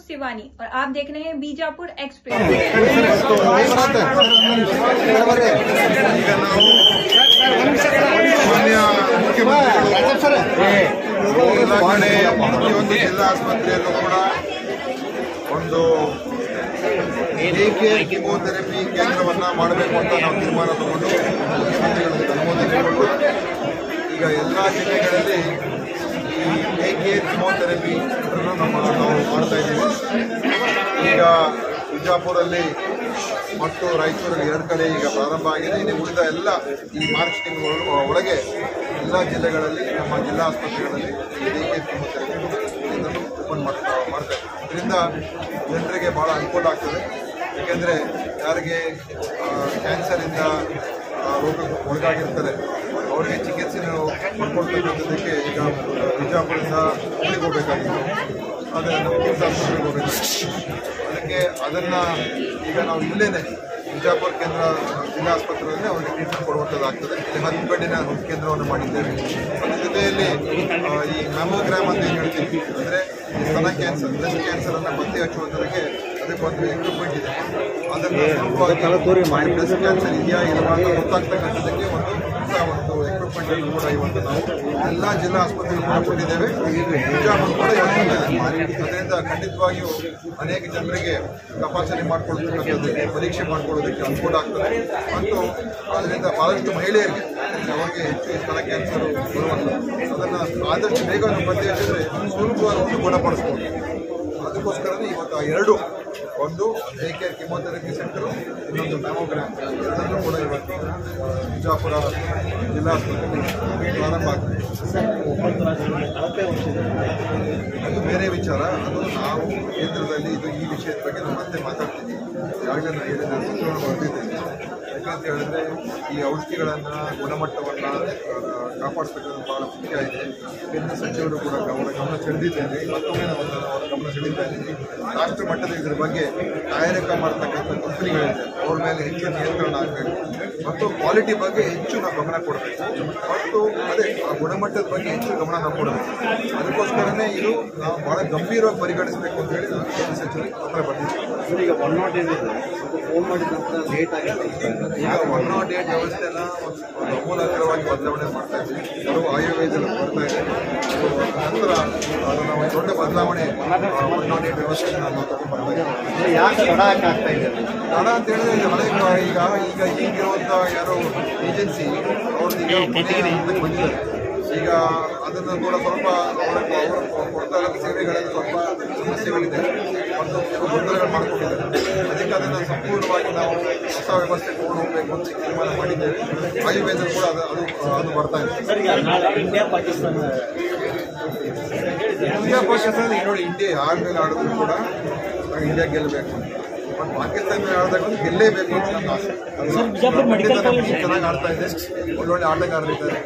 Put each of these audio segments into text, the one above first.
शिवानी और आप देख रहे हैं बीजापुर एक्सप्रेस। ಜಿಲ್ಲಾ ಆಸ್ಪತ್ರೆಯಲ್ಲೂ ಕೂಡ ಒಂದು ಕಿಮೋಥೆರಪಿ ಕೇಂದ್ರವನ್ನ ಮಾಡಬೇಕು ಅಂತ ನಾವು ತೀರ್ಮಾನ ತಗೊಂಡು ಅನುಮೋದನೆ ಕೊಟ್ಟು ಈಗ ಎಲ್ಲ ಜಿಲ್ಲೆಗಳಲ್ಲಿ ಈ ಕಿಮೋಥೆರಪಿ ನಾವು ಮಾಡ್ತಾ ಇದ್ದೀವಿ. ಈಗ ಬಿಜಾಪುರಲ್ಲಿ ಮತ್ತು ರಾಯಚೂರಲ್ಲಿ 2 ಕಡೆ ಈಗ ಪ್ರಾರಂಭ ಆಗಿದೆ. ಇನ್ನು ಉಳಿದ ಎಲ್ಲ ಈ ಮಾರ್ಚ್ ತಿಂಗಳು ಒಳಗೆ ಎಲ್ಲ ಜಿಲ್ಲೆಗಳಲ್ಲಿ ನಮ್ಮ ಜಿಲ್ಲಾ ಆಸ್ಪತ್ರೆಗಳಲ್ಲಿ ಕಿಮೋಥೆರಪಿ ಇದನ್ನು ಓಪನ್ ಮಾಡ್ತಾ ಇದ್ದೀವಿ. ಇದರಿಂದ ಜನರಿಗೆ ಭಾಳ ಅನುಕೂಲ ಆಗ್ತದೆ. ಏಕೆಂದರೆ ಯಾರಿಗೆ ಕ್ಯಾನ್ಸರಿಂದ ರೋಗಕ್ಕೆ ಒಳಗಾಗಿರ್ತಾರೆ ಅವರಿಗೆ ಚಿಕಿತ್ಸೆ ಪಡ್ಕೊಳ್ತಕ್ಕಂಥದ್ದಕ್ಕೆ ಈಗ ಬಿಜಾಪುರದಿಂದ ಹುಬ್ಳಿಗೆ ಹೋಗಬೇಕಾಗಿತ್ತು, ಆದರೆ ನಮ್ಮ ಕಿಮ್ಸ್ ಆಸ್ಪತ್ರೆಗೆ ಹೋಗಬೇಕಾಗಿತ್ತು. ಅದಕ್ಕೆ ಅದನ್ನು ಈಗ ನಾವು ಇಲ್ಲೇನೆ ಬಿಜಾಪುರ ಕೇಂದ್ರ ಜಿಲ್ಲಾ ಆಸ್ಪತ್ರೆಯಲ್ಲೇ ಅವರಿಗೆ ಟ್ರೀಟ್ಮೆಂಟ್ ಕೊಡುವಂಥದ್ದಾಗ್ತದೆ. ಇಲ್ಲಿ 10 ಬೆಡ್ಡಿನ ಕೇಂದ್ರವನ್ನು ಮಾಡಿದ್ದೇವೆ. ಅದ್ರ ಜೊತೆಯಲ್ಲಿ ಈ ಮ್ಯಾಮೋಗ್ರಾಮ್ ಅಂತ ಏನು ಹೇಳ್ತೀವಿ, ಅಂದರೆ ಸ್ತನ ಕ್ಯಾನ್ಸರ್, ಬ್ರೆಸ್ಟ್ ಕ್ಯಾನ್ಸರನ್ನು ಪತ್ತೆ ಹಚ್ಚುವಂಥದ್ದಕ್ಕೆ ಅದಕ್ಕೊಂದು ಎಕ್ವಿಪ್ಮೆಂಟ್ ಇದೆ. ಅದನ್ನು ಸುಲಭವಾಗಿ ಬ್ರೆಸ್ಟ್ ಕ್ಯಾನ್ಸರ್ ಇದೆಯಾ ಇಲ್ವಾ ಅಂತ ಗೊತ್ತಾಗ್ತಕ್ಕಂಥದ್ದಕ್ಕೆ ಒಂದು ಎಕ್ವಿಪ್ಮೆಂಟ್ ಅನ್ನು ಕೂಡ ಇವತ್ತು ನಾವು ಎಲ್ಲ ಜಿಲ್ಲಾ ಆಸ್ಪತ್ರೆಗಳು ಮಾಡಿಕೊಂಡಿದ್ದೇವೆ. ಬಿಜಾಪುರ ಕೂಡ ಅದರಿಂದ ಖಂಡಿತವಾಗಿಯೂ ಅನೇಕ ಜನರಿಗೆ ತಪಾಸಣೆ ಮಾಡಿಕೊಳ್ಳತಕ್ಕಂಥದ್ದಕ್ಕೆ, ಪರೀಕ್ಷೆ ಮಾಡಿಕೊಳ್ಳೋದಕ್ಕೆ ಅನುಕೂಲ ಆಗ್ತದೆ. ಮತ್ತು ಅದರಿಂದ ಬಹಳಷ್ಟು ಮಹಿಳೆಯರಿಗೆ ಅವರಿಗೆ ಹೆಚ್ಚು ಸ್ತನ ಕ್ಯಾನ್ಸರ್ ಬರುವಂಥದ್ದು, ಅದನ್ನು ಆದಷ್ಟು ಬೇಗ ನಾವು ಪತ್ತೆ ಹಚ್ಚಿದ್ರೆ ಸುಲಭವಾಗಿ ಗುಣಪಡಿಸ್ಬೋದು. ಅದಕ್ಕೋಸ್ಕರನೇ ಇವತ್ತು ಆ 2 ಒಂದು ಡೇ ಕೇರ್ ಕಿಮೋಥೆರಪಿ ಸೆಂಟರು, ಇನ್ನೊಂದು ಮ್ಯಾಮೋಗ್ರಾಮ್ ಎರಡನ್ನೂ ಕೂಡ ಇವತ್ತು ಬಿಜಾಪುರ ಜಿಲ್ಲಾ ಆಸ್ಪತ್ರೆಯಲ್ಲಿ ಪ್ರಾರಂಭ ಆಗ್ತದೆ. ಅದು ಬೇರೆ ವಿಚಾರ. ಅದು ನಾವು ಕೇಂದ್ರದಲ್ಲಿ ಈ ವಿಷಯದ ಬಗ್ಗೆ ನಾವು ಮತ್ತೆ ಮಾತಾಡ್ತೀವಿ. ಈಗಾಗಲೇ ನಾನು ಹೇಳಿದ ಸೂತ್ರವನ್ನು ಬರೆದಿದ್ದೇನೆ. ಯಾಕಂತ ಹೇಳಿದ್ರೆ ಈ ಔಷಧಿಗಳನ್ನು ಗುಣಮಟ್ಟವನ್ನು ಕಾಪಾಡಿಸ್ತಕ್ಕಂಥ ಬಹಳ ಮುಖ್ಯ ಇದೆ. ಕೇಂದ್ರ ಸಚಿವರು ಕೂಡ ಅವರ ಗಮನ ಸೆಳೆದಿದ್ದೇನೆ. ಮತ್ತೊಮ್ಮೆ ನಾವು ಅವರ ಗಮನ ಸೆಳೀತಾ ಇದ್ದೀವಿ. ರಾಷ್ಟ್ರ ಮಟ್ಟದ ಇದರ ಬಗ್ಗೆ ತಯಾರಿಕೆ ಮಾಡತಕ್ಕಂಥ ಕಂಪನಿಗಳಿದೆ, ಅವ್ರ ಮೇಲೆ ಹೆಚ್ಚು ನಿಯಂತ್ರಣ ಆಗಬೇಕು ಮತ್ತು ಕ್ವಾಲಿಟಿ ಬಗ್ಗೆ ಹೆಚ್ಚು ನಾವು ಗಮನ ಕೊಡಬೇಕು ಮತ್ತು ಅದೇ ಆ ಗುಣಮಟ್ಟದ ಬಗ್ಗೆ ಹೆಚ್ಚು ಗಮನ ನಾವು ಕೊಡಬೇಕು. ಅದಕ್ಕೋಸ್ಕರನೇ ಇದು ನಾವು ಬಹಳ ಗಂಭೀರವಾಗಿ ಪರಿಗಣಿಸಬೇಕು ಅಂತ ಹೇಳಿ ನಾನು ಕೇಂದ್ರ ಸಚಿವರಿಗೆ ಪತ್ರ ಬರ್ತಿದ್ದೀವಿ. ಈಗ 108 ಫೋನ್ ಮಾಡಿದ ನಂತರ ಲೇಟ್ ಆಗಿದೆ. ಈಗ 108 ವ್ಯವಸ್ಥೆನ ಅಮೂಲಾಗ್ರವಾಗಿ ಬದಲಾವಣೆ ಮಾಡ್ತಾ ಇದ್ದೀವಿ. ಕೆಲವು ಆಯುರ್ವೇದದಲ್ಲಿ ಬರ್ತಾ ಇದೆ. ನಂತರ ಅದನ್ನು ಒಂದು ದೊಡ್ಡ ಬದಲಾವಣೆ 108 ವ್ಯವಸ್ಥೆಯನ್ನು ನಾವು ತಗೊಂಡ್ಬರ್ತಾ ಇದ್ದೀವಿ. ಯಾಕೆ ತಡ ಆಗ್ತಾ ಇದೆ? ತಡ ಅಂತ ಹೇಳಿದ್ರೆ ಈಗ ಈಗಿರುವಂಥ ಯಾರೋ ಏಜೆನ್ಸಿ ಅವ್ರದ್ದು ಈಗ ಹಂತಕ್ಕೆ ಬಂದಿದ್ದಾರೆ. ಈಗ ಅದನ್ನು ಕೂಡ ಸ್ವಲ್ಪ ಅವರು ಕೊಡ್ತಾ ಇರೋ ಸೇವೆಗಳಲ್ಲಿ ಸ್ವಲ್ಪ ಸಮಸ್ಯೆಗಳಿದೆ ಮತ್ತು ಕೆಲವು ಗೊಂದಲಗಳು ಮಾಡ್ಕೊಂಡಿದ್ದಾರೆ. ಅದಕ್ಕೆ ಅದನ್ನು ಸಂಪೂರ್ಣವಾಗಿ ನಾವು ಹೊಸ ವ್ಯವಸ್ಥೆ ತಗೊಂಡು ಹೋಗಬೇಕು ಅಂತ ತೀರ್ಮಾನ ಮಾಡಿದ್ದೇವೆ. ಆಯುರ್ವೇದ ಕೂಡ ಅದು ಬರ್ತಾ ಇದೆ. ಇಂಡಿಯಾ ಪಾಕಿಸ್ತಾನ ನೋಡಿ, ಇಂಡಿಯಾ ಯಾರ ಮೇಲೆ ಆಡಿದ್ರು ಕೂಡ ಇಂಡಿಯಾ ಗೆಲ್ಲಬೇಕು. ಬಟ್ ಪಾಕಿಸ್ತಾನ ಮೇಲೆ ಆಡಿದಾಗ ಗೆಲ್ಲೇಬೇಕು ಅಂತ ನನ್ನ ಆಸೆ. ಚೆನ್ನಾಗಿ ಆಡ್ತಾ ಇದೆ, ಒಳ್ಳೊಳ್ಳೆ ಆಟಗಾರರಿದ್ದಾರೆ,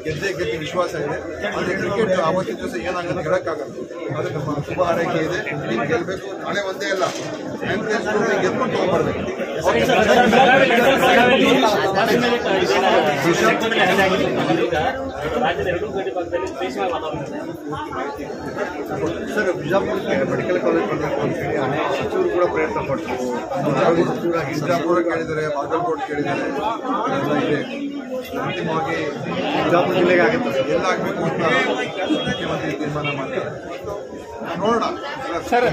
ಗೆದ್ದೇ ವಿಶ್ವಾಸ ಇದೆ. ಆದರೆ ಕ್ರಿಕೆಟ್ ಆವತ್ತಿನ ದಿವಸ ಏನಾಗುತ್ತೆ ಹೇಳಕ್ಕಾಗಲ್ಲ. ಅದು ನಮ್ಮ ಶುಭ ಹಾರೈಕೆ ಇದೆ. ನೀವು ಗೆಲ್ಲಬೇಕು. ನಾಳೆ ಒಂದೇ ಅಲ್ಲ, ಗೆದ್ಕೊಂಡು ತಗೊಂಡ್ಬರ್ಬೇಕು. ಸರ್, ಬಿಜಾಪುರಕ್ಕೆ ಮೆಡಿಕಲ್ ಕಾಲೇಜ್ ಬರಬೇಕು ಅಂತ ಹೇಳಿ ಅನೇಕ ಸಚಿವರು ಕೂಡ ಪ್ರಯತ್ನ ಪಡ್ತಾರೆ. ಆರೋಗ್ಯ ಸಚಿವರಾಗಿ ಬಿಜಾಪುರ ಕೇಳಿದ್ದಾರೆ, ಬಾಗಲಕೋಟೆ ಕೇಳಿದ್ದಾರೆ, ಎಲ್ಲ ಇದೆ. ಅಂತಿಮವಾಗಿ ಬಿಜಾಪುರ ಜಿಲ್ಲೆಗೆ ಆಗುತ್ತೆ ಸರ್. ಎಲ್ಲ ಆಗಬೇಕು ಅಂತ ಮುಖ್ಯಮಂತ್ರಿ ತೀರ್ಮಾನ ಮಾಡ್ತಾರೆ. ನೋಡೋಣ ಸರ್.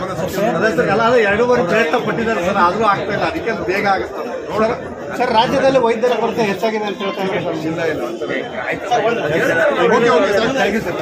ಅದೇ ಸರ್, ಎಲ್ಲ 2 ಬಾರಿ ಪ್ರಯತ್ನ ಪಟ್ಟಿದ್ದಾರೆ ಸರ್, ಆದರೂ ಆಗ್ತಾ ಇಲ್ಲ. ಅದಕ್ಕೆ ಬೇಗ ಆಗುತ್ತೆ ನೋಡೋಣ ಸರ್. ರಾಜ್ಯದಲ್ಲಿ ವೈದ್ಯರ ಕೊರತೆ ಹೆಚ್ಚಾಗಿದೆ ಅಂತ ಹೇಳ್ತಾ ಇದ್ದಾರೆ ಸರ್. ಇಲ್ಲ ಥ್ಯಾಂಕ್ ಯು ಸರ್.